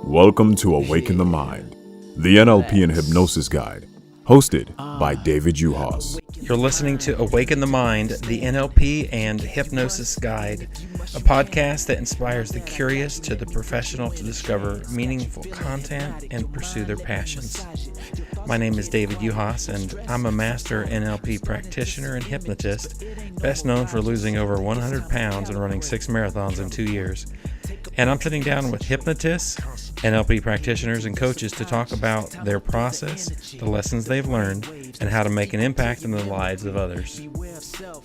Welcome to Awaken the Mind, the NLP and Hypnosis Guide, hosted by David Uhas. You're listening to Awaken the Mind, the NLP and Hypnosis Guide, a podcast that inspires the curious to the professional to discover meaningful content and pursue their passions. My name is David Uhas, and I'm a master NLP practitioner and hypnotist, best known for losing over 100 pounds and running 6 marathons in 2 years. And I'm sitting down with hypnotists, NLP practitioners, and coaches to talk about their process, the lessons they've learned, and how to make an impact in the lives of others.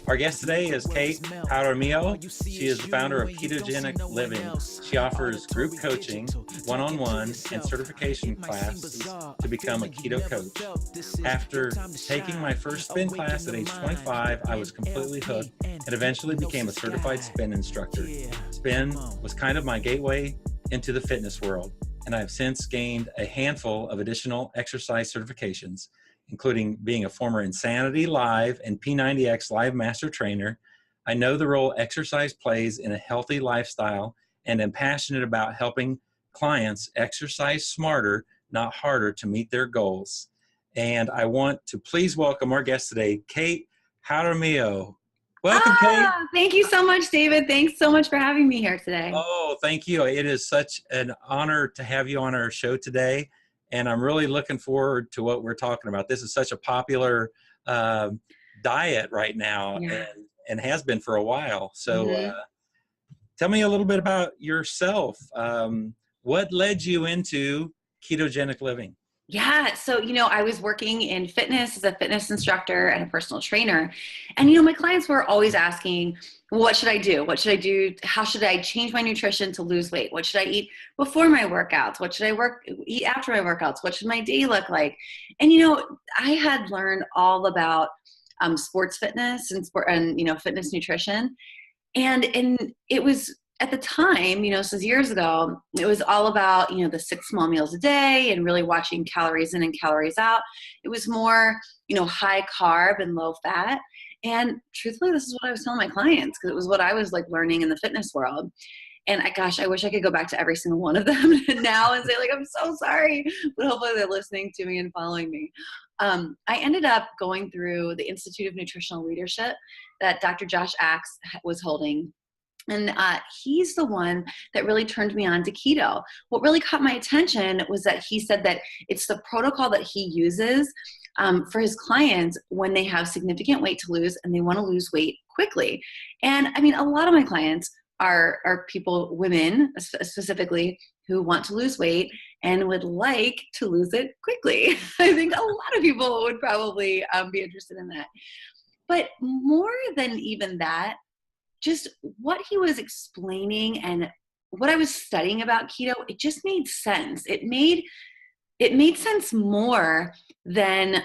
Our guest today is Kate Jaramillo. She is the founder of Ketogenic Living. She offers group coaching, one-on-one, and certification classes to become a keto coach. After taking my first spin class at age 25, I was completely hooked and eventually became a certified spin instructor. Spin was kind of my gateway into the fitness world, and I have since gained a handful of additional exercise certifications, including being a former Insanity Live and P90X Live Master Trainer. I know the role exercise plays in a healthy lifestyle and am passionate about helping clients exercise smarter, not harder, to meet their goals. And I want to please welcome our guest today, Kate Jaramillo. Welcome, Kate. Thank you so much, David. Thanks so much for having me here today. Oh, thank you. It is such an honor to have you on our show today. And I'm really looking forward to what we're talking about. This is such a popular diet right now, and has been for a while. So tell me a little bit about yourself. What led you into ketogenic living? Yeah. So, I was working in fitness as a fitness instructor and a personal trainer. And, my clients were always asking, what should I do? What should I do? How should I change my nutrition to lose weight? What should I eat before my workouts? What should I eat after my workouts? What should my day look like? And, I had learned all about sports fitness and fitness nutrition. And it was, at the time, this was years ago, it was all about, the 6 small meals a day and really watching calories in and calories out. It was more, high carb and low fat. And truthfully, this is what I was telling my clients because it was what I was learning in the fitness world. And I wish I could go back to every single one of them now and say I'm so sorry, but hopefully they're listening to me and following me. I ended up going through the Institute of Nutritional Leadership that Dr. Josh Axe was holding. And he's the one that really turned me on to keto. What really caught my attention was that he said that it's the protocol that he uses for his clients when they have significant weight to lose and they want to lose weight quickly. And a lot of my clients are people, women specifically, who want to lose weight and would like to lose it quickly. I think a lot of people would probably be interested in that. But more than even that, just what he was explaining and what I was studying about keto, it just made sense. It made sense more than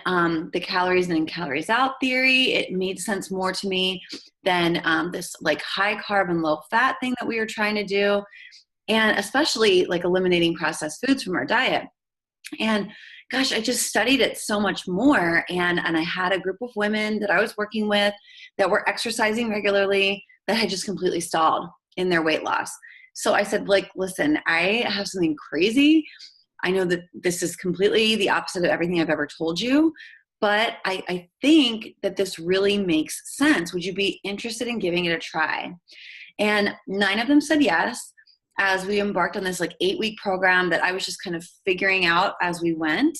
the calories in and calories out theory. It made sense more to me than this high carb and low fat thing that we were trying to do, and especially eliminating processed foods from our diet. And gosh, I just studied it so much more. And I had a group of women that I was working with that were exercising regularly that had just completely stalled in their weight loss. So I said, listen, I have something crazy. I know that this is completely the opposite of everything I've ever told you, but I think that this really makes sense. Would you be interested in giving it a try? And 9 of them said yes, as we embarked on this 8-week program that I was just kind of figuring out as we went.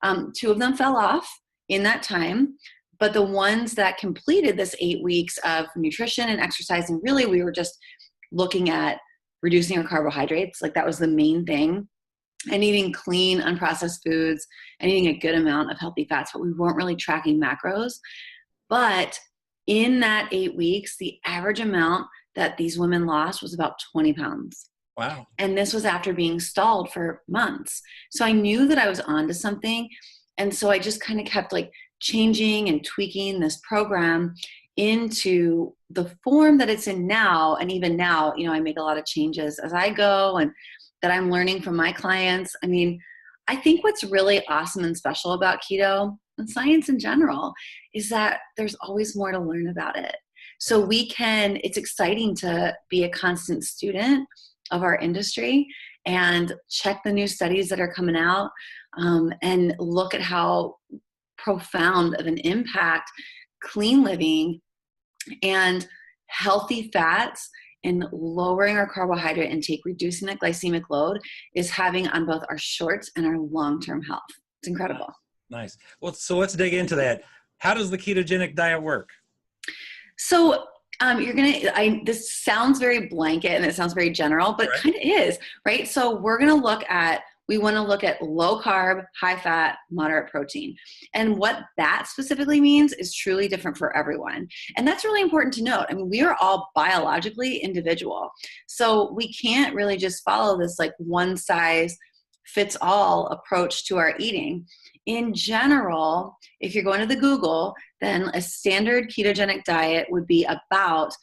2 of them fell off in that time. But the ones that completed this 8 weeks of nutrition and exercise, and really we were just looking at reducing our carbohydrates, that was the main thing, and eating clean, unprocessed foods, and eating a good amount of healthy fats, but we weren't really tracking macros. But in that 8 weeks, the average amount that these women lost was about 20 pounds. Wow. And this was after being stalled for months. So I knew that I was onto something. And so I just kind of kept changing and tweaking this program into the form that it's in now. And even now, I make a lot of changes as I go and that I'm learning from my clients. I think what's really awesome and special about keto and science in general is that there's always more to learn about it. So it's exciting to be a constant student of our industry and check the new studies that are coming out, and look at how profound of an impact clean living and healthy fats and lowering our carbohydrate intake, reducing that glycemic load is having on both our short and our long-term health. It's incredible. Nice. Well, so let's dig into that. How does the ketogenic diet work? So this sounds very blanket and it sounds very general, but it kind of is, right? So we want to look at low carb, high fat, moderate protein. And what that specifically means is truly different for everyone. And that's really important to note. I mean, we are all biologically individual. So we can't really just follow this like one size fits all approach to our eating. In general, if you're going to the Google, then a standard ketogenic diet would be about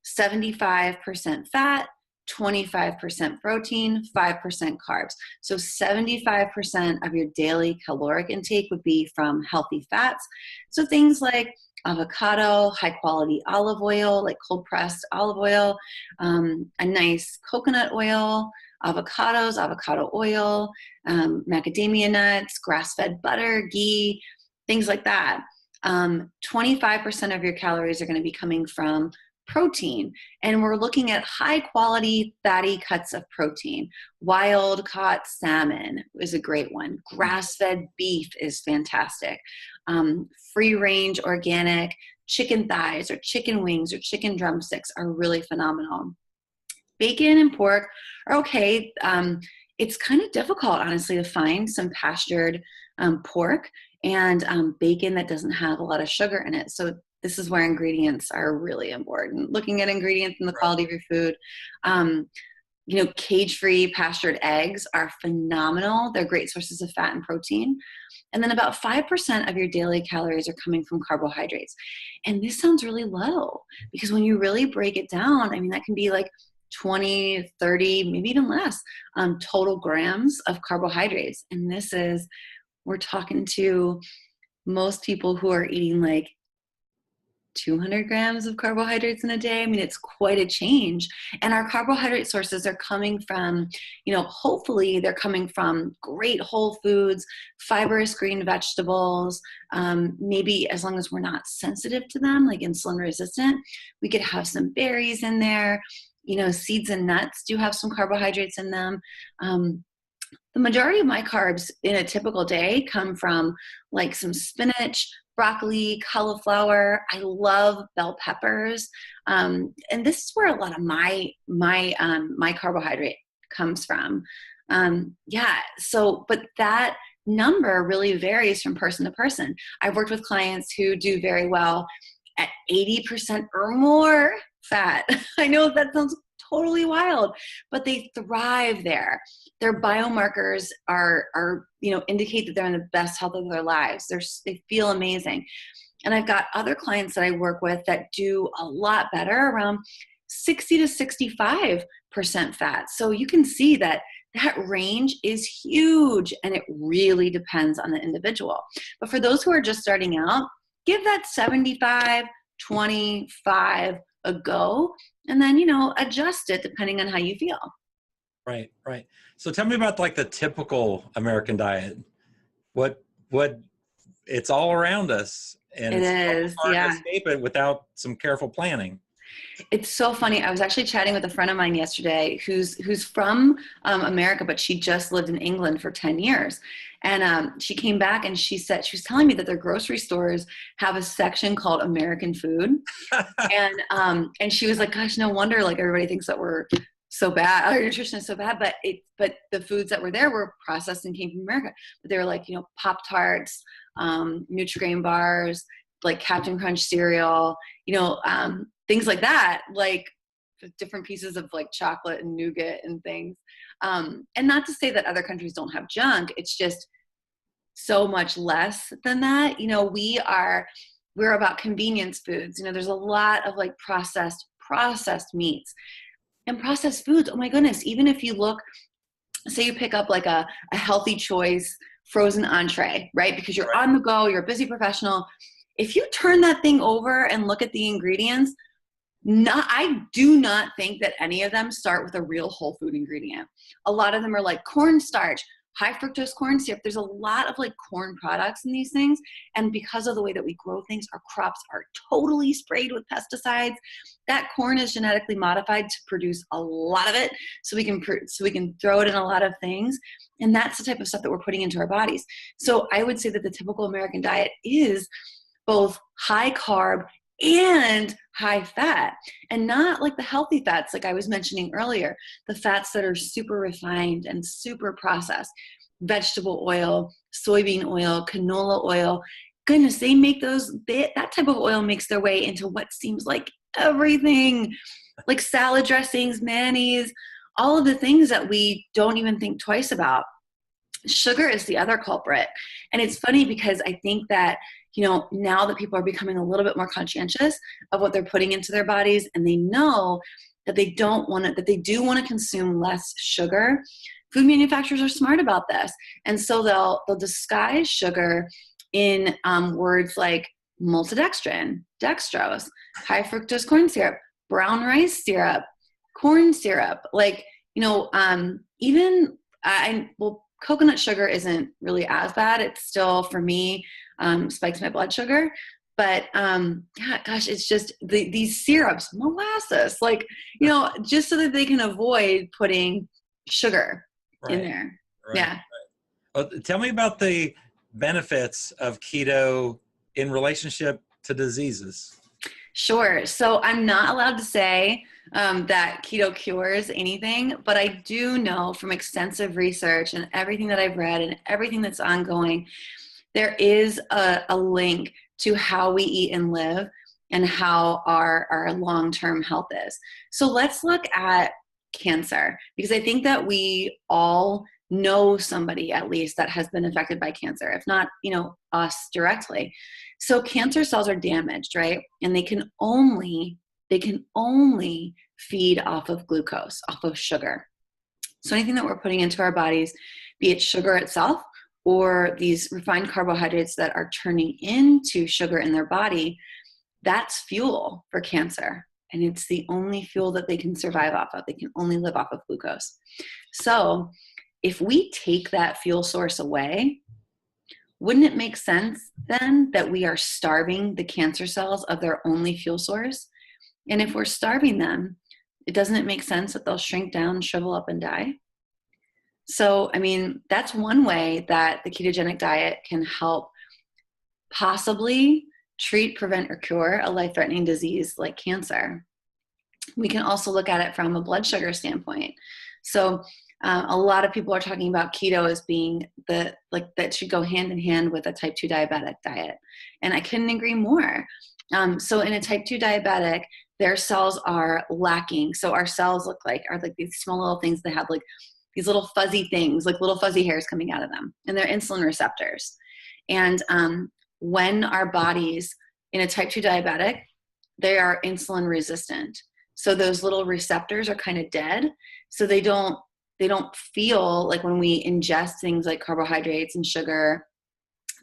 75% fat, 25% protein, 5% carbs. So 75% of your daily caloric intake would be from healthy fats. So things like avocado, high quality olive oil, like cold pressed olive oil, a nice coconut oil, avocados, avocado oil, macadamia nuts, grass-fed butter, ghee, things like that. 25% of your calories are going to be coming from protein. And we're looking at high quality fatty cuts of protein. Wild caught salmon is a great one. Grass-fed beef is fantastic. Free range organic chicken thighs or chicken wings or chicken drumsticks are really phenomenal. Bacon and pork are okay. It's kind of difficult, honestly, to find some pastured pork and bacon that doesn't have a lot of sugar in it. So this is where ingredients are really important. Looking at ingredients and the quality of your food. Cage-free pastured eggs are phenomenal. They're great sources of fat and protein. And then about 5% of your daily calories are coming from carbohydrates. And this sounds really low because when you really break it down, I mean, that can be like 20, 30, maybe even less total grams of carbohydrates. And we're talking to most people who are eating like 200 grams of carbohydrates in a day. I mean, it's quite a change. And our carbohydrate sources are coming from, hopefully they're coming from great whole foods, fibrous green vegetables. Maybe as long as we're not sensitive to them, like insulin resistant, we could have some berries in there. Seeds and nuts do have some carbohydrates in them. The majority of my carbs in a typical day come from like some spinach, broccoli, cauliflower. I love bell peppers. And this is where a lot of my carbohydrate comes from. But that number really varies from person to person. I've worked with clients who do very well at 80% or more fat. I know that sounds totally wild, but they thrive there. Their biomarkers are indicate that they're in the best health of their lives. They feel amazing. And I've got other clients that I work with that do a lot better, around 60 to 65% fat. So you can see that range is huge, and it really depends on the individual. But for those who are just starting out, give that 75, 25 a go, and then, adjust it depending on how you feel. Right. So tell me about like the typical American diet. What it's all around us, and it's hard to escape it without some careful planning. It's so funny. I was actually chatting with a friend of mine yesterday who's from America, but she just lived in England for 10 years. And she came back and she was telling me that their grocery stores have a section called American food. And she was like, gosh, no wonder like everybody thinks that we're so bad, our nutrition is so bad, but the foods that were there were processed and came from America. But they were like, Pop-Tarts, Nutri-Grain bars, like Captain Crunch cereal, things like that, like different pieces of like chocolate and nougat and things. And not to say that other countries don't have junk, it's just so much less than that. We're about convenience foods. There's a lot of like processed meats and processed foods. Oh my goodness. Even if you look, say you pick up like a healthy choice frozen entree, right? Because you're on the go, you're a busy professional. If you turn that thing over and look at the ingredients, I do not think that any of them start with a real whole food ingredient. A lot of them are like cornstarch, high fructose corn syrup. There's a lot of like corn products in these things. And because of the way that we grow things, our crops are totally sprayed with pesticides. That corn is genetically modified to produce a lot of it. So we can throw it in a lot of things. And that's the type of stuff that we're putting into our bodies. So I would say that the typical American diet is both high carb and high fat, and not like the healthy fats like I was mentioning earlier, the fats that are super refined and super processed. Vegetable oil, soybean oil, canola oil. Goodness, they make that type of oil makes their way into what seems like everything, like salad dressings, mayonnaise, all of the things that we don't even think twice about. Sugar is the other culprit. And it's funny because I think that, now that people are becoming a little bit more conscientious of what they're putting into their bodies, and they know that they do want to consume less sugar, food manufacturers are smart about this. And so they'll disguise sugar in words like maltodextrin, dextrose, high fructose corn syrup, brown rice syrup, corn syrup, coconut sugar isn't really as bad. It's still, for me, spikes my blood sugar. But it's just these syrups, molasses, just so that they can avoid putting sugar in there. Right. Yeah. Right. Well, tell me about the benefits of keto in relationship to diseases. Sure. So I'm not allowed to say that keto cures anything, but I do know from extensive research and everything that I've read and everything that's ongoing, there is a link to how we eat and live and how our long-term health is. So let's look at cancer, because I think that we all know somebody at least that has been affected by cancer, if not, us directly. So cancer cells are damaged, right? And they can only feed off of glucose, off of sugar. So anything that we're putting into our bodies, be it sugar itself or these refined carbohydrates that are turning into sugar in their body, that's fuel for cancer. And it's the only fuel that they can survive off of. They can only live off of glucose. So if we take that fuel source away, wouldn't it make sense then that we are starving the cancer cells of their only fuel source? And if we're starving them, doesn't it make sense that they'll shrink down, shrivel up, and die? So, that's one way that the ketogenic diet can help possibly treat, prevent, or cure a life-threatening disease like cancer. We can also look at it from a blood sugar standpoint. So a lot of people are talking about keto as being that should go hand in hand with a type 2 diabetic diet. And I couldn't agree more. So in a type 2 diabetic, their cells are lacking. So our cells are like these small little things that have like these little fuzzy things, like little fuzzy hairs coming out of them, and they're insulin receptors. And when our bodies, in a type 2 diabetic, they are insulin resistant. So those little receptors are kind of dead. So they don't feel like, when we ingest things like carbohydrates and sugar,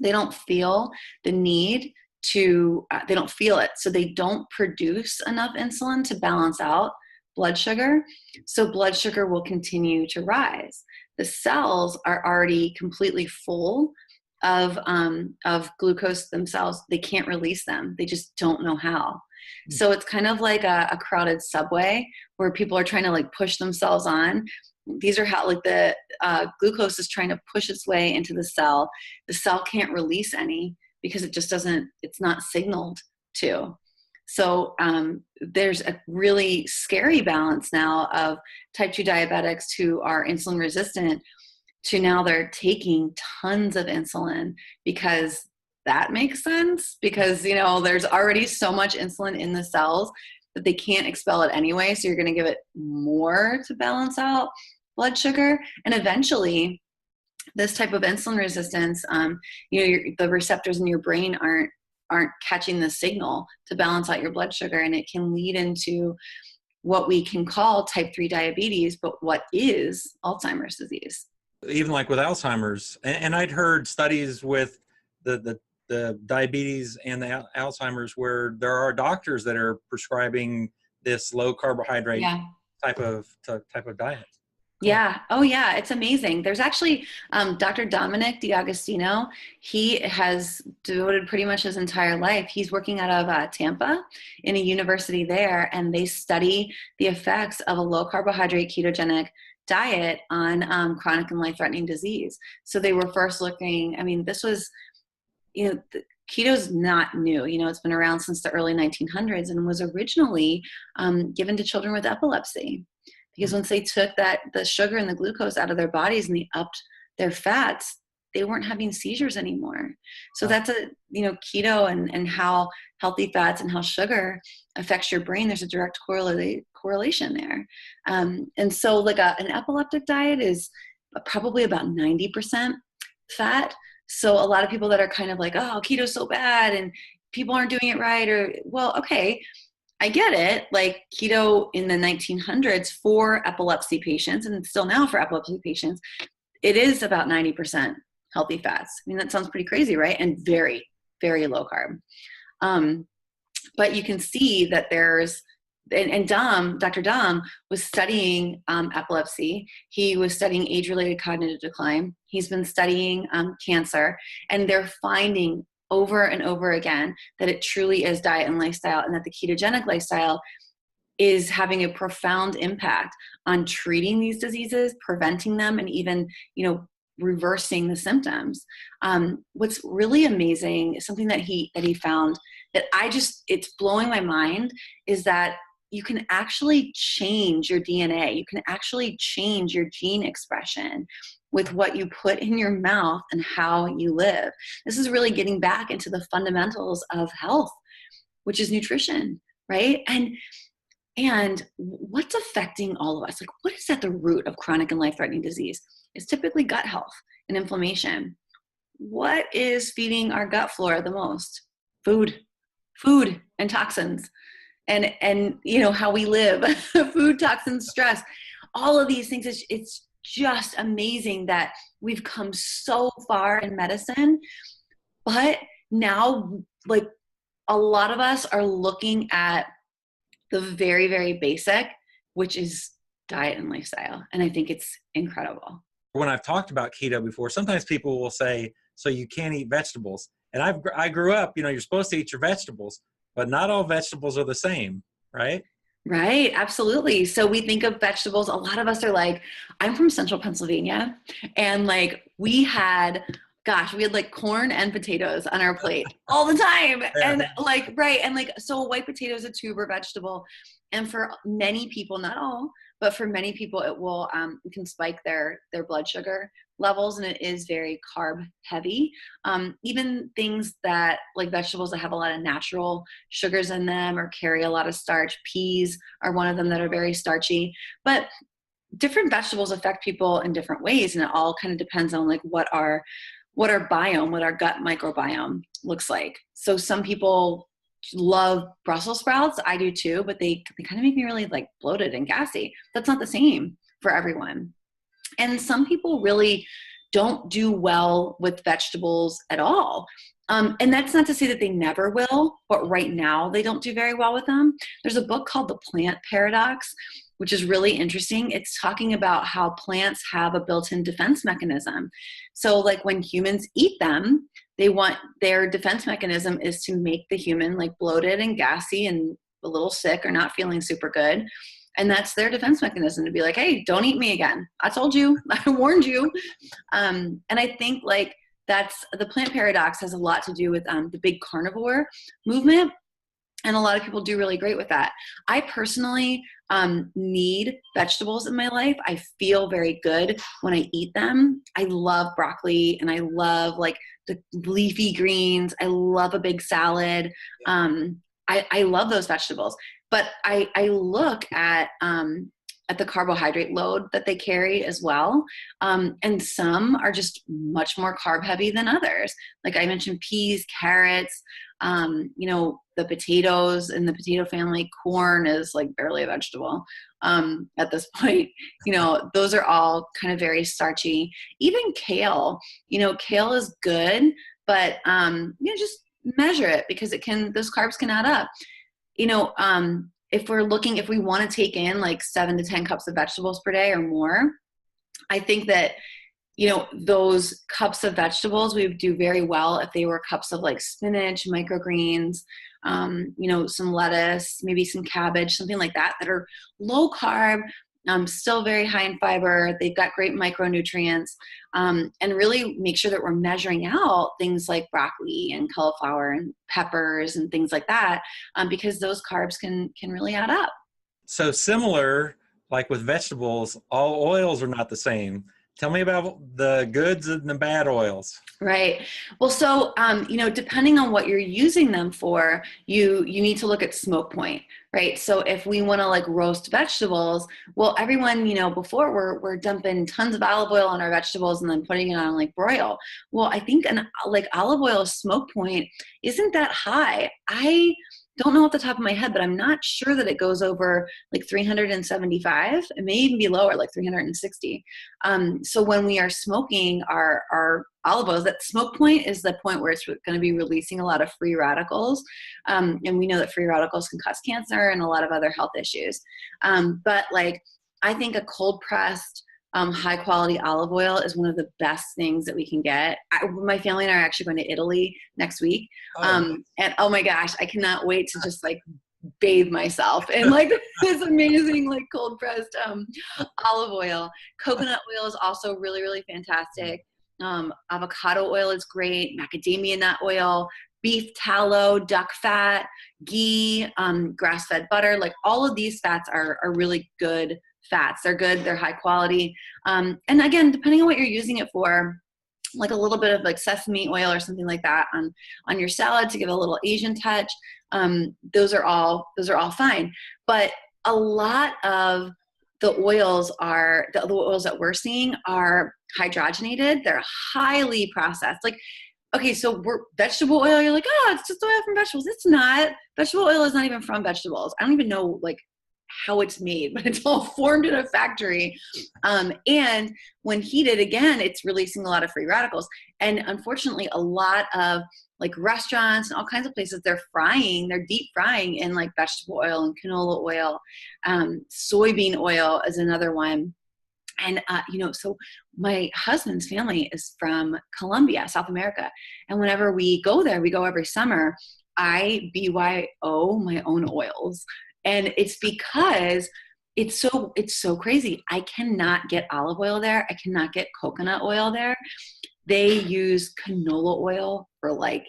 they don't feel the need to, they don't feel it. So they don't produce enough insulin to balance out blood sugar. So blood sugar will continue to rise. The cells are already completely full of glucose themselves. They can't release them. They just don't know how. So it's kind of like a crowded subway where people are trying to push themselves on. These are how the glucose is trying to push its way into the cell. The cell can't release any because it's not signaled to. So there's a really scary balance now of type 2 diabetics who are insulin resistant to now they're taking tons of insulin, because that makes sense, because there's already so much insulin in the cells that they can't expel it anyway. So you're going to give it more to balance out blood sugar. And eventually this type of insulin resistance, the receptors in your brain aren't catching the signal to balance out your blood sugar. And it can lead into what we can call type 3 diabetes, but what is Alzheimer's disease. Even like with Alzheimer's, and I'd heard studies with the diabetes and the Alzheimer's where there are doctors that are prescribing this low carbohydrate Yeah. type of diet. Cool. Yeah. Oh, yeah. It's amazing. There's actually Dr. Dominic D'Agostino. He has devoted pretty much his entire life. He's working out of Tampa in a university there, and they study the effects of a low carbohydrate ketogenic diet on chronic and life-threatening disease. So they were first looking, I mean, this was, keto's not new. It's been around since the early 1900s and was originally given to children with epilepsy. Because once they took the sugar and the glucose out of their bodies and they upped their fats, they weren't having seizures anymore. So that's keto and how healthy fats and how sugar affects your brain. There's a direct correlation there. And so like an epileptic diet is probably about 90% fat. So a lot of people that are kind of like, oh, keto's so bad and people aren't doing it right, or, well, okay, I get it. Like keto in the 1900s for epilepsy patients, and still now for epilepsy patients, it is about 90% healthy fats. I mean, that sounds pretty crazy, right? And very, very low carb. But you can see that there's, and Dr. Dom was studying epilepsy. He was studying age-related cognitive decline. He's been studying cancer, and they're finding over and over again that it truly is diet and lifestyle, and that the ketogenic lifestyle is having a profound impact on treating these diseases, preventing them, and even, reversing the symptoms. What's really amazing, something that he found that it's blowing my mind, is that you can actually change your DNA. You can actually change your gene expression with what you put in your mouth and how you live. This is really getting back into the fundamentals of health, which is nutrition, right? And what's affecting all of us? Like, what is at the root of chronic and life-threatening disease? It's typically gut health and inflammation. What is feeding our gut flora the most? Food and toxins. And how we live, food, toxins, stress, all of these things. It's just amazing that we've come so far in medicine, but now, like, a lot of us are looking at the very, very basic, which is diet and lifestyle. And I think it's incredible. When I've talked about keto before, sometimes people will say, so you can't eat vegetables. And I grew up, you're supposed to eat your vegetables, but not all vegetables are the same, right? Right. Absolutely. So we think of vegetables. A lot of us are like, I'm from central Pennsylvania, and like we had like corn and potatoes on our plate all the time. Yeah. And like, right. And like, so a white potato is a tuber vegetable. And for many people, not all, but for many people, it can spike their blood sugar levels, and it is very carb heavy. Even things that, like vegetables that have a lot of natural sugars in them or carry a lot of starch, peas are one of them that are very starchy. But different vegetables affect people in different ways, and it all kind of depends on like what our biome, what our gut microbiome looks like. So some people love Brussels sprouts. I do too, but they kind of make me really like bloated and gassy. That's not the same for everyone. And some people really don't do well with vegetables at all. And that's not to say that they never will, but right now they don't do very well with them. There's a book called The Plant Paradox, which is really interesting. It's talking about how plants have a built-in defense mechanism. So like when humans eat them, their defense mechanism is to make the human like bloated and gassy and a little sick or not feeling super good. And that's their defense mechanism, to be like, hey, don't eat me again. I told you, I warned you. And I think like the plant paradox has a lot to do with the big carnivore movement. And a lot of people do really great with that. I personally need vegetables in my life. I feel very good when I eat them. I love broccoli, and I love like the leafy greens. I love a big salad. I love those vegetables. But I look at the carbohydrate load that they carry as well. And some are just much more carb heavy than others. Like I mentioned, peas, carrots, the potatoes in the potato family. Corn is like barely a vegetable at this point. Those are all kind of very starchy. Even kale, kale is good, but just measure it, because those carbs can add up. if we want to take in like 7 to 10 cups of vegetables per day or more, I think that, those cups of vegetables, we would do very well if they were cups of like spinach, microgreens, some lettuce, maybe some cabbage, something like that are low carb, still very high in fiber. They've got great micronutrients, and really make sure that we're measuring out things like broccoli and cauliflower and peppers and things like that, because those carbs can really add up. So similar, like with vegetables, all oils are not the same. Tell me about the goods and the bad oils. Right. Well, so, depending on what you're using them for, you need to look at smoke point, right? So if we want to like roast vegetables, well, everyone, before we're dumping tons of olive oil on our vegetables and then putting it on like broil. Well, I think like olive oil smoke point isn't that high. I don't know off the top of my head, but I'm not sure that it goes over like 375. It may even be lower, like 360. So when we are smoking our olive oils, that smoke point is the point where it's going to be releasing a lot of free radicals. And we know that free radicals can cause cancer and a lot of other health issues. But like, I think a cold pressed, high quality olive oil is one of the best things that we can get. My family and I are actually going to Italy next week. And oh my gosh, I cannot wait to just like bathe myself in like this amazing, like cold pressed, olive oil. Coconut oil is also really, really fantastic. Avocado oil is great. Macadamia nut oil, beef tallow, duck fat, ghee, grass-fed butter. Like all of these fats are really good fats. They're good. They're high quality. And again, depending on what you're using it for, like a little bit of like sesame oil or something like that on your salad to give a little Asian touch. Those are all fine. But a lot of the oils that we're seeing are hydrogenated. They're highly processed. Like, okay, so vegetable oil, you're like, oh, it's just oil from vegetables. It's not. Vegetable oil is not even from vegetables. I don't even know like how it's made, but it's all formed in a factory. And when heated, again, it's releasing a lot of free radicals. And unfortunately, a lot of like restaurants and all kinds of places, they're deep frying in like vegetable oil and canola oil. Soybean oil is another one. And, so my husband's family is from Colombia, South America. And whenever we go there, we go every summer, I BYO my own oils. And it's because it's so crazy. I cannot get olive oil there. I cannot get coconut oil there. They use canola oil for like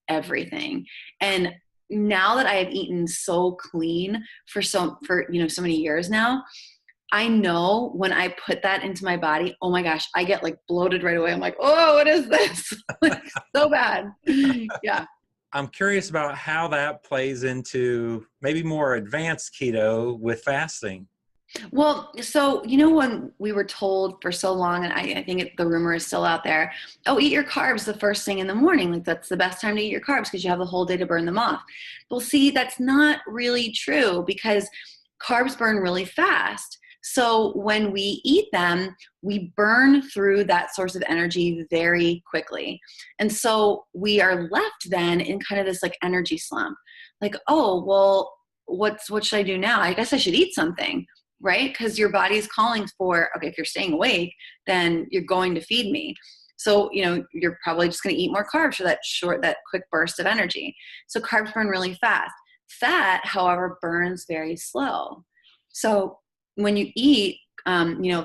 everything. And now that I have eaten so clean for so many years now, I know when I put that into my body, oh my gosh, I get like bloated right away. I'm like, oh, what is this? Like, so bad. Yeah. I'm curious about how that plays into maybe more advanced keto with fasting. Well, so, when we were told for so long, and I think the rumor is still out there, oh, eat your carbs the first thing in the morning. Like that's the best time to eat your carbs because you have the whole day to burn them off. Well, see, that's not really true because carbs burn really fast. So when we eat them, we burn through that source of energy very quickly. And so we are left then in kind of this like energy slump. Like, oh, well, what should I do now? I guess I should eat something, right? Because your body's calling for, okay, if you're staying awake, then you're going to feed me. So, you're probably just going to eat more carbs for that quick burst of energy. So carbs burn really fast. Fat, however, burns very slow. So when you eat,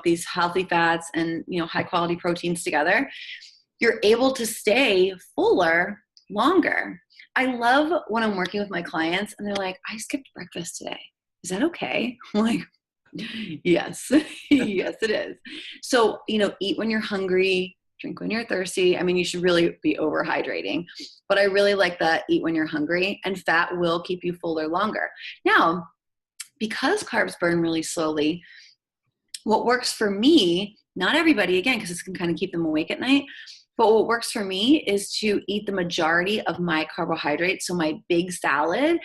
these healthy fats and, high quality proteins together, you're able to stay fuller longer. I love when I'm working with my clients and they're like, I skipped breakfast today. Is that okay? I'm like, yes, yes, it is. So, eat when you're hungry, drink when you're thirsty. I mean, you should really be overhydrating, but I really like the eat when you're hungry, and fat will keep you fuller longer. Now, because carbs burn really slowly, what works for me, not everybody, again, because this can kind of keep them awake at night, but what works for me is to eat the majority of my carbohydrates, so my big salad,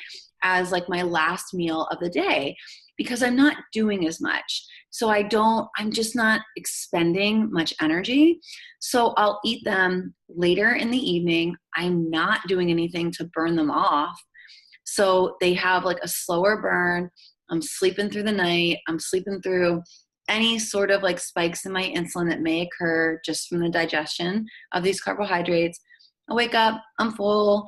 as like my last meal of the day, because I'm not doing as much. So I'm just not expending much energy. So I'll eat them later in the evening. I'm not doing anything to burn them off. So they have like a slower burn. I'm sleeping through the night. I'm sleeping through any sort of like spikes in my insulin that may occur just from the digestion of these carbohydrates. I wake up, I'm full,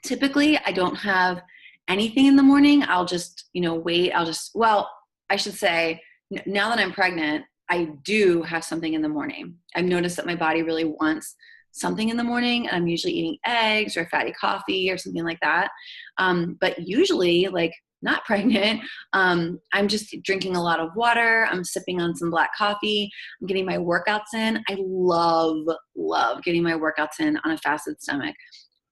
typically I don't have anything in the morning. I'll just, wait. I should say now that I'm pregnant, I do have something in the morning. I've noticed that my body really wants something in the morning. I'm usually eating eggs or fatty coffee or something like that. But usually, like not pregnant, I'm just drinking a lot of water. I'm sipping on some black coffee. I'm getting my workouts in. I love getting my workouts in on a fasted stomach.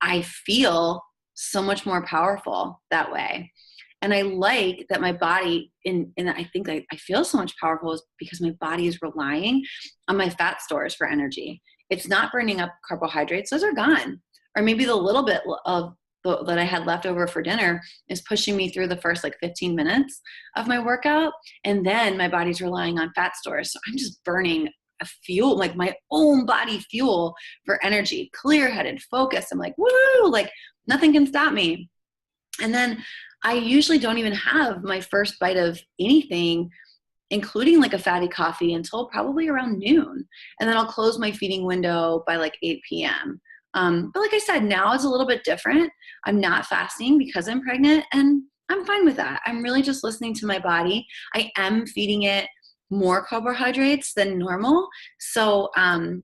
I feel so much more powerful that way. And I like that my body, and I think I feel so much powerful is because my body is relying on my fat stores for energy. It's not burning up carbohydrates. Those are gone. Or maybe the little bit of that I had left over for dinner is pushing me through the first like 15 minutes of my workout. And then my body's relying on fat stores. So I'm just burning a fuel, like my own body fuel for energy, clear-headed, focused. I'm like, woo, like nothing can stop me. And then I usually don't even have my first bite of anything, including like a fatty coffee, until probably around noon. And then I'll close my feeding window by like 8 p.m. But like I said, now it's a little bit different. I'm not fasting because I'm pregnant, and I'm fine with that. I'm really just listening to my body. I am feeding it more carbohydrates than normal. So, and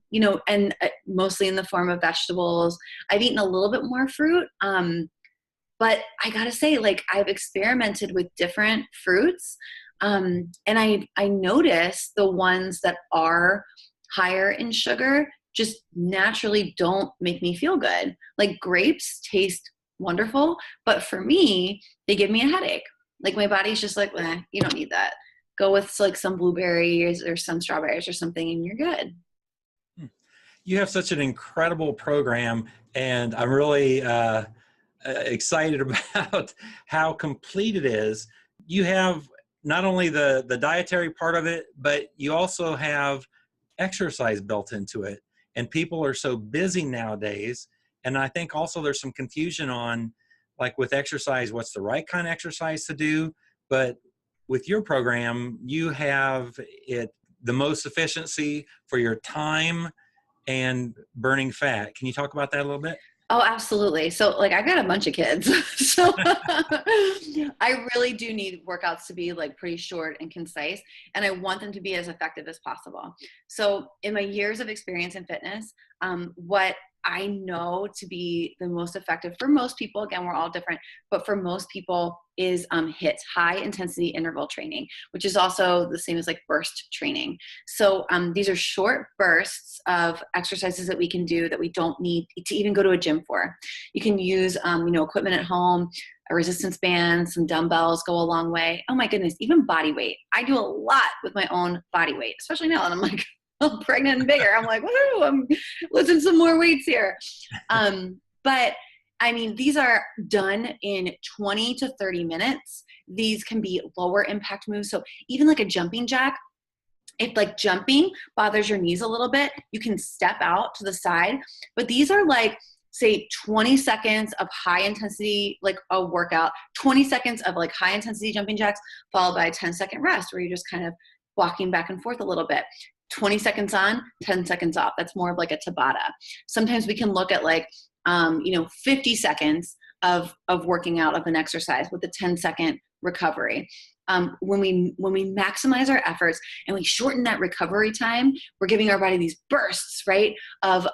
mostly in the form of vegetables. I've eaten a little bit more fruit. But I gotta say, like, I've experimented with different fruits. And I notice the ones that are higher in sugar just naturally don't make me feel good. Like grapes taste wonderful, but for me, they give me a headache. Like my body's just like, you don't need that. Go with like some blueberries or some strawberries or something and you're good. You have such an incredible program, and I'm really excited about how complete it is. You have not only the dietary part of it, but you also have exercise built into it. And people are so busy nowadays. And I think also there's some confusion on, like with exercise, what's the right kind of exercise to do. But with your program, you have it the most efficiency for your time and burning fat. Can you talk about that a little bit? Oh, absolutely. So like I've got a bunch of kids. So I really do need workouts to be like pretty short and concise. And I want them to be as effective as possible. So in my years of experience in fitness, what I know to be the most effective for most people, again, we're all different, but for most people is HIIT, high intensity interval training, which is also the same as like burst training. So these are short bursts of exercises that we can do that we don't need to even go to a gym for. You can use, equipment at home, a resistance band, some dumbbells go a long way. Oh my goodness, even body weight. I do a lot with my own body weight, especially now that I'm like, I'm pregnant and bigger. I'm like, woohoo, I'm lifting some more weights here. But I mean, these are done in 20 to 30 minutes. These can be lower impact moves. So even like a jumping jack, if like jumping bothers your knees a little bit, you can step out to the side. But these are like, say 20 seconds of high intensity, like a workout, 20 seconds of like high intensity jumping jacks, followed by a 10-second rest where you're just kind of walking back and forth a little bit. 20 seconds on, 10 seconds off. That's more of like a Tabata. Sometimes we can look at like, 50 seconds of working out of an exercise with a 10-second recovery. When we maximize our efforts and we shorten that recovery time, we're giving our body these bursts, right? Of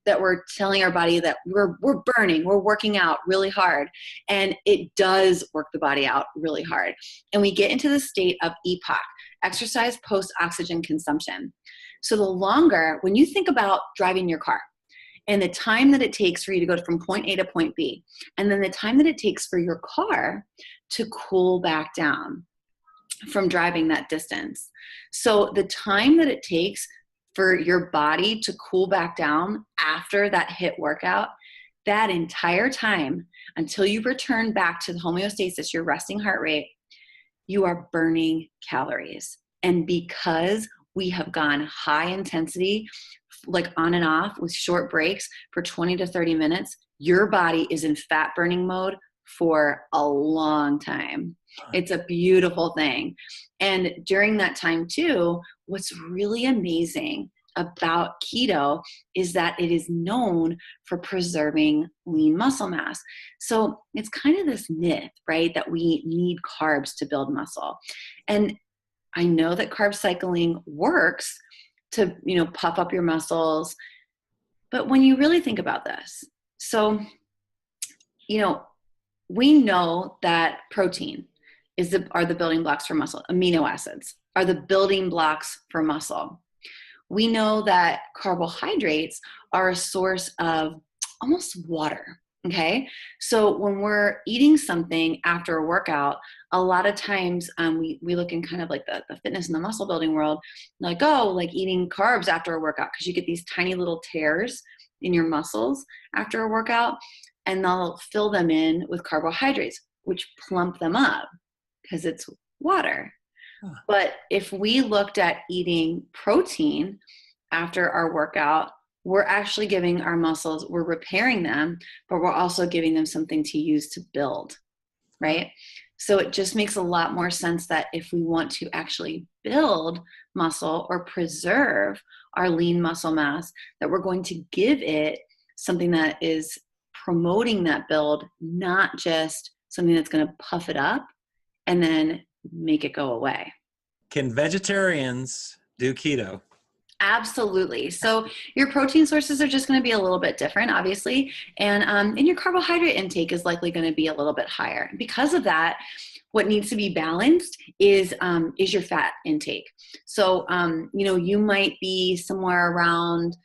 that we're telling our body that we're burning, we're working out really hard, and it does work the body out really hard. And we get into the state of EPOC, exercise post-oxygen consumption. So the longer, when you think about driving your car and the time that it takes for you to go from point A to point B, and then the time that it takes for your car to cool back down from driving that distance. So the time that it takes for your body to cool back down after that HIIT workout, that entire time until you return back to the homeostasis, your resting heart rate, you are burning calories. And because we have gone high intensity, like on and off with short breaks for 20 to 30 minutes, your body is in fat burning mode for a long time. It's a beautiful thing. And during that time too, what's really amazing about keto is that it is known for preserving lean muscle mass. So it's kind of this myth, right, that we need carbs to build muscle. And I know that carb cycling works to, puff up your muscles. But when you really think about this, so, we know that protein are the building blocks for muscle. Amino acids are the building blocks for muscle. We know that carbohydrates are a source of almost water. Okay. So when we're eating something after a workout, a lot of times we look in kind of like the fitness and the muscle building world, like eating carbs after a workout, because you get these tiny little tears in your muscles after a workout, and they'll fill them in with carbohydrates, which plump them up because it's water. Huh. But if we looked at eating protein after our workout, we're actually giving our muscles, we're repairing them, but we're also giving them something to use to build, right? So it just makes a lot more sense that if we want to actually build muscle or preserve our lean muscle mass, that we're going to give it something that is promoting that build, not just something that's going to puff it up and then make it go away. Can vegetarians do keto? Absolutely. So your protein sources are just going to be a little bit different, obviously, and your carbohydrate intake is likely going to be a little bit higher. Because of that, what needs to be balanced is your fat intake. So you might be somewhere around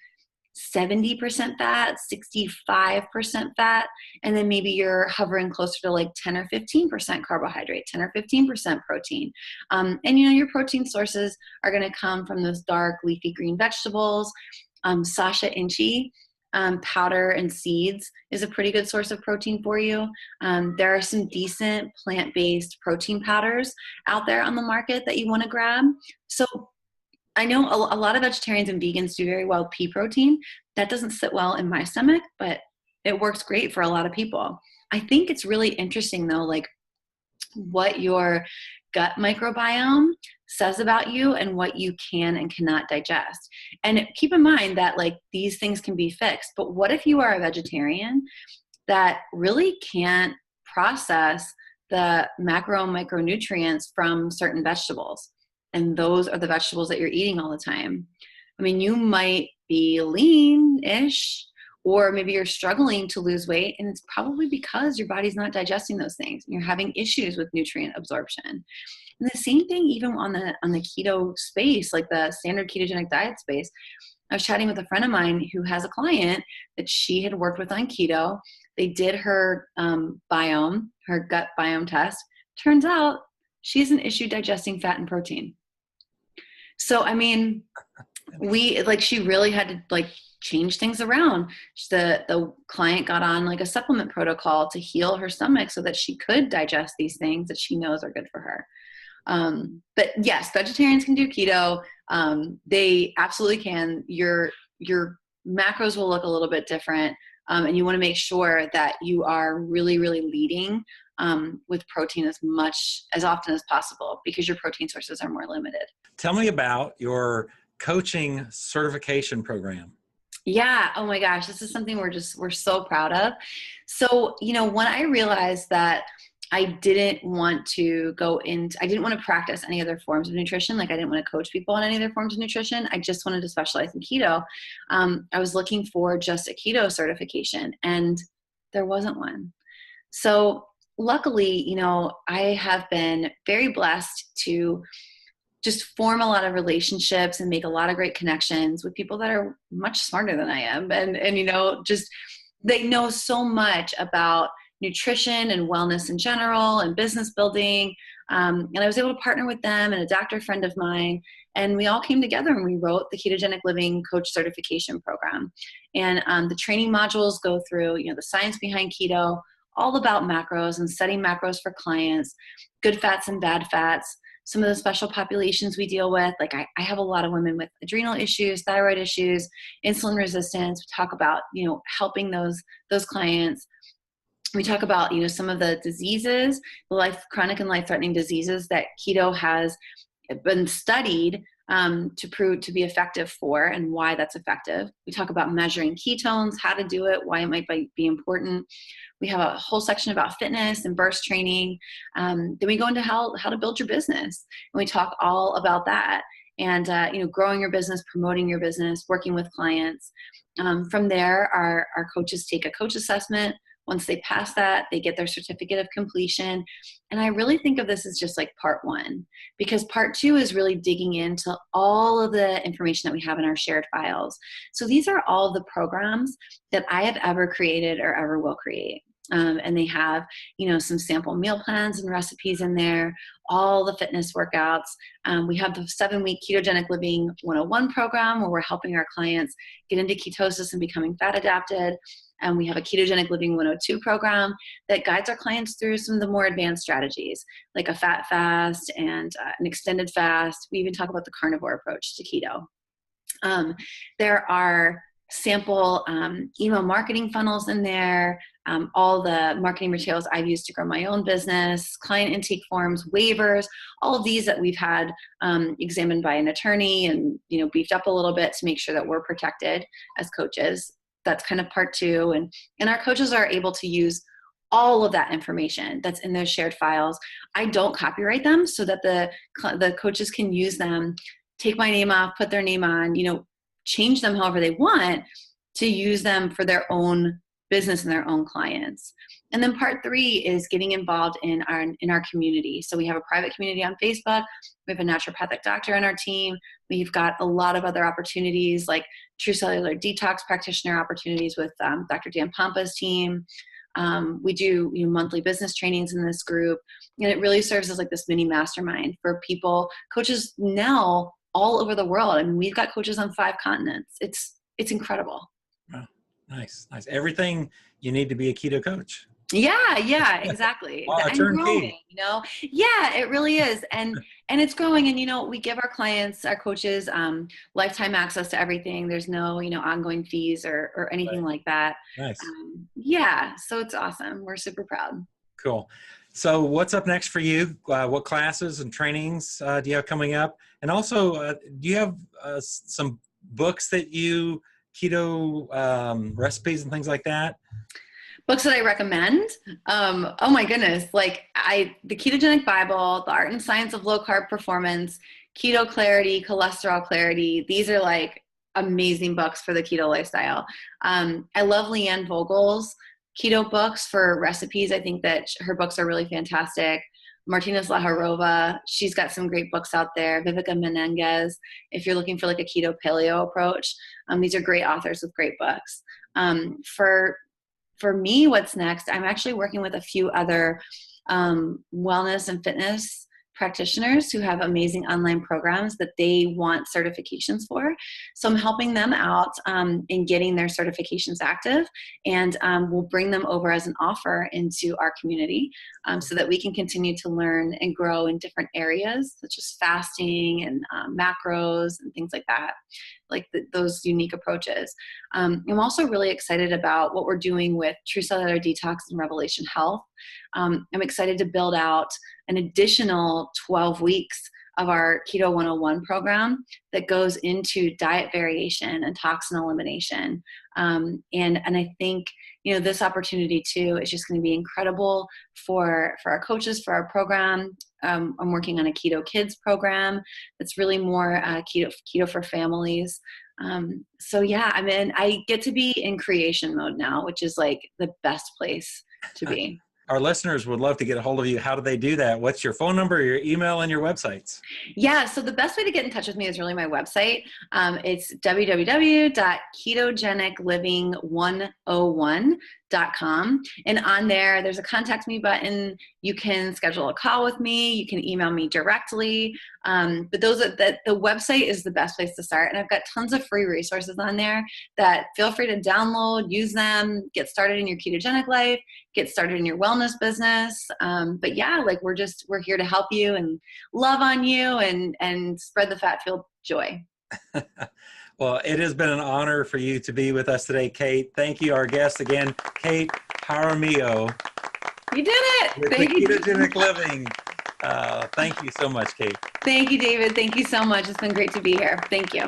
70% fat, 65% fat, and then maybe you're hovering closer to like 10 or 15% carbohydrate, 10 or 15% protein. And your protein sources are going to come from those dark leafy green vegetables. Sasha Inchi powder and seeds is a pretty good source of protein for you. There are some decent plant-based protein powders out there on the market that you want to grab. So I know a lot of vegetarians and vegans do very well with pea protein. That doesn't sit well in my stomach, but it works great for a lot of people. I think it's really interesting though, like what your gut microbiome says about you and what you can and cannot digest. And keep in mind that like these things can be fixed, but what if you are a vegetarian that really can't process the macro and micronutrients from certain vegetables? And those are the vegetables that you're eating all the time. I mean, you might be lean-ish, or maybe you're struggling to lose weight, and it's probably because your body's not digesting those things, and you're having issues with nutrient absorption. And the same thing even on the keto space, like the standard ketogenic diet space. I was chatting with a friend of mine who has a client that she had worked with on keto. They did her biome, her gut biome test. Turns out she has an issue digesting fat and protein. So, I mean, she really had to like change things around. The client got on like a supplement protocol to heal her stomach so that she could digest these things that she knows are good for her. But yes, vegetarians can do keto. They absolutely can. Your macros will look a little bit different. And you want to make sure that you are really, really leading with protein as often as possible, because your protein sources are more limited. Tell me about your coaching certification program. Yeah. Oh my gosh. This is something we're so proud of. So, when I realized that I didn't want to practice any other forms of nutrition. Like I didn't want to coach people on any other forms of nutrition. I just wanted to specialize in keto. I was looking for just a keto certification, and there wasn't one. So luckily, I have been very blessed to just form a lot of relationships and make a lot of great connections with people that are much smarter than I am. And just they know so much about nutrition and wellness in general and business building. And I was able to partner with them and a doctor friend of mine. And we all came together and we wrote the Ketogenic Living Coach Certification program. And the training modules go through, the science behind keto, all about macros and setting macros for clients, good fats and bad fats, some of the special populations we deal with. Like I have a lot of women with adrenal issues, thyroid issues, insulin resistance. We talk about, helping those clients. We talk about, some of the diseases, chronic and life-threatening diseases that keto has been studied to prove to be effective for, and why that's effective. We talk about measuring ketones, how to do it, why it might be important. We have a whole section about fitness and burst training. Then we go into how to build your business, and we talk all about that. And growing your business, promoting your business, working with clients. From there, our coaches take a coach assessment. Once they pass that, they get their certificate of completion. And I really think of this as just like part one, because part two is really digging into all of the information that we have in our shared files. So these are all the programs that I have ever created or ever will create. And they have, some sample meal plans and recipes in there, all the fitness workouts. We have the 7-week Ketogenic Living 101 program where we're helping our clients get into ketosis and becoming fat adapted. And we have a Ketogenic Living 102 program that guides our clients through some of the more advanced strategies, like a fat fast and an extended fast. We even talk about the carnivore approach to keto. There are sample email marketing funnels in there, all the marketing materials I've used to grow my own business, client intake forms, waivers, all of these that we've had examined by an attorney and, beefed up a little bit to make sure that we're protected as coaches. That's kind of part two. And our coaches are able to use all of that information that's in those shared files. I don't copyright them so that the coaches can use them, take my name off, put their name on, change them however they want to use them for their own business and their own clients. And then part three is getting involved in our community. So we have a private community on Facebook. We have a naturopathic doctor on our team. We've got a lot of other opportunities like true cellular detox practitioner opportunities with Dr. Dan Pompa's team. We do monthly business trainings in this group. And it really serves as like this mini mastermind for people, coaches now all over the world. I mean, we've got coaches on 5 continents. It's incredible. Wow. Nice. Everything you need to be a keto coach. Yeah, exactly. Wow, and growing, Yeah, it really is. And it's growing. And, we give our clients, our coaches, lifetime access to everything. There's no, ongoing fees or anything like that. Nice. So it's awesome. We're super proud. Cool. So what's up next for you? What classes and trainings do you have coming up? And also, do you have some books that you keto recipes and things like that? Books that I recommend. Oh my goodness. Like the Ketogenic Bible, The Art and Science of Low Carb Performance, Keto Clarity, Cholesterol Clarity. These are like amazing books for the keto lifestyle. I love Leanne Vogel's keto books for recipes. I think that her books are really fantastic. Martina Zlaharova, she's got some great books out there. Vivica Menendez, if you're looking for like a keto paleo approach. These are great authors with great books. For me, what's next, I'm actually working with a few other wellness and fitness practitioners who have amazing online programs that they want certifications for. So I'm helping them out in getting their certifications active, and we'll bring them over as an offer into our community so that we can continue to learn and grow in different areas such as fasting and macros and things like that, like those unique approaches. I'm also really excited about what we're doing with True Cellular Detox and Revelation Health. I'm excited to build out an additional 12 weeks of our Keto 101 program that goes into diet variation and toxin elimination. And I think, this opportunity too is just going to be incredible for our coaches, for our program. I'm working on a Keto Kids program that's really more keto for families. I get to be in creation mode now, which is like the best place to be. Our listeners would love to get a hold of you. How do they do that? What's your phone number, your email, and your websites? Yeah, so the best way to get in touch with me is really my website. It's www.ketogenicliving101.com. And on there's a contact me button. You can schedule a call with me. You can email me directly. But the website is the best place to start. And I've got tons of free resources on there that feel free to download, use them, get started in your ketogenic life, get started in your wellness business. But yeah, like we're here to help you and love on you and spread the fat-filled joy. Well, it has been an honor for you to be with us today, Kate. Thank you. Our guest again, Kate Jaramillo. You did it. With Thank you. Ketogenic Living. Thank you so much, Kate. Thank you, David. Thank you so much. It's been great to be here. Thank you.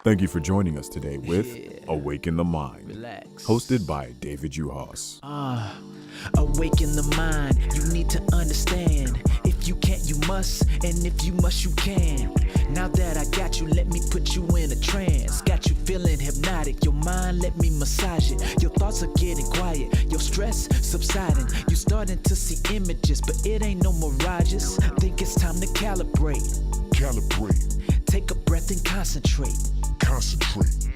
Thank you for joining us today with Awaken the Mind, hosted by David Juhas. Awaken the mind, you need to understand. If you can't, you must, and if you must, you can. Now that I got you, let me put you in a trance. Got you feeling hypnotic, your mind, let me massage it. Your thoughts are getting quiet, your stress subsiding. You starting to see images, but it ain't no mirages. Think it's time to calibrate. Take a breath and concentrate.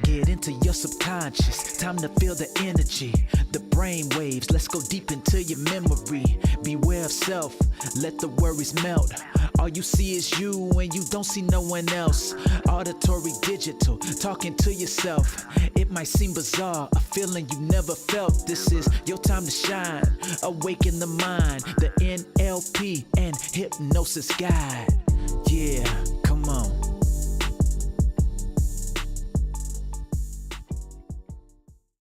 Get into your subconscious. Time to feel the energy, the brain waves. Let's go deep into your memory. Beware of self, let the worries melt. All you see is you and you don't see no one else. Auditory digital, talking to yourself. It might seem bizarre, a feeling you never felt. This is your time to shine. Awaken the mind, the NLP and hypnosis guide. Yeah.